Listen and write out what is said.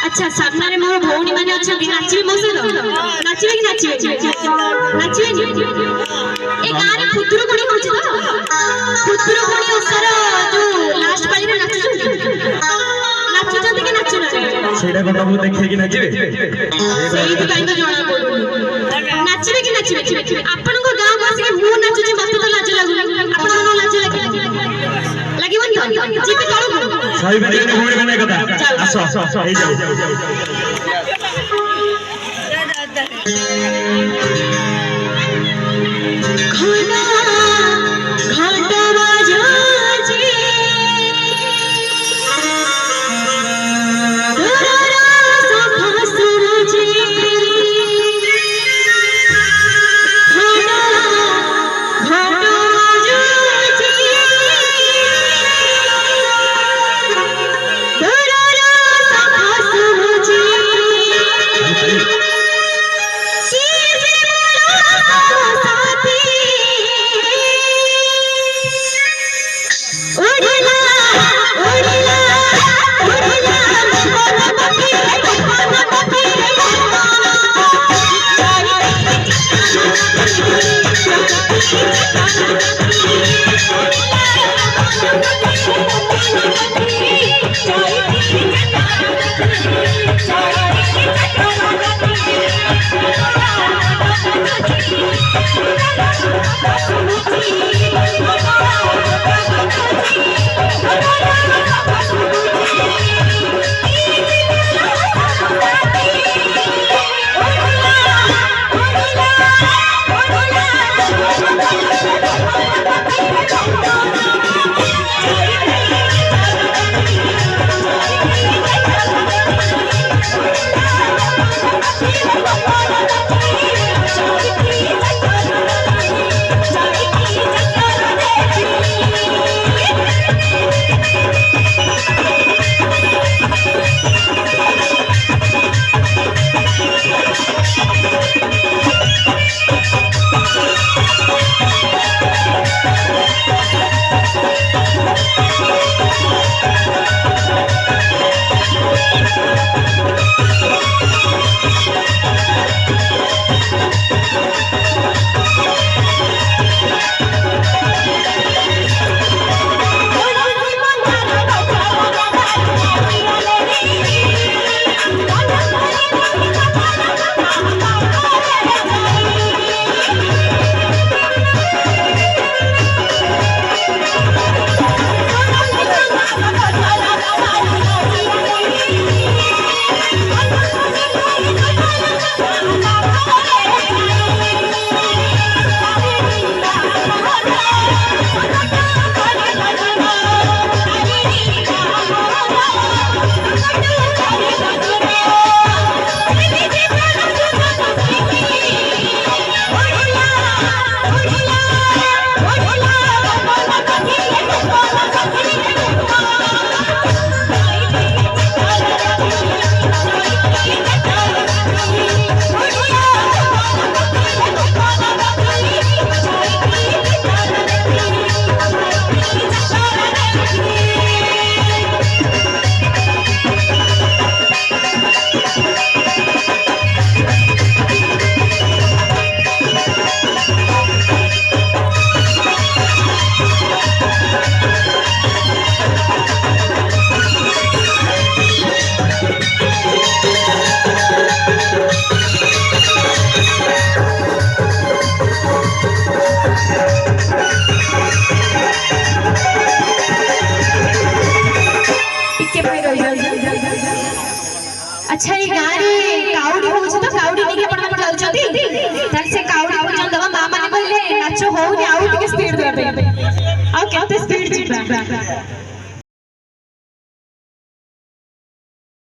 अच्छा सामने मोर भौणी माने अछंती नाचिबे मो सहित नाचिबे कि नाचिबे ए गाँ रे खुदुरुकुणी होछि तो खुदुरुकुणी ओसर जो लास्ट पाली रे नाचुचंती कि नाचु सेटा कोन बाबू देखै कि नाचिबे सेही तो काई तो जणा पडुनी नाचिबे कि आपन को गाँ वासी के मु नाचुची मते तो लाज लागु आपन को लाज लागी लागिबन जीपे तळु सही बेले भौणी माने कथा आसो हे जाओ घना घाट बाजाजी दुरारा सफा सुरजी घना घाट बाजाजी दुरारा सफा सुरजी ଆଚ୍ଛା ଏଇ ଗାଁରେ କାଉଡି ହଉଛି ତ କାଉଡି ନେଇକି ଆପଣ ମାନେ ଯାଉଛନ୍ତି ତାହେଲେ ସେ କାଉଡି ପର୍ଯ୍ୟନ୍ତ ଦେବା ମା ମାନେ କହିଲେ ନାଚ ହଉନି ଆଉ ଟିକେ ସ୍ପିଡ ଦେବା ପାଇଁ ଆଉ କେତେ ସ୍ପିଡ ଯିବା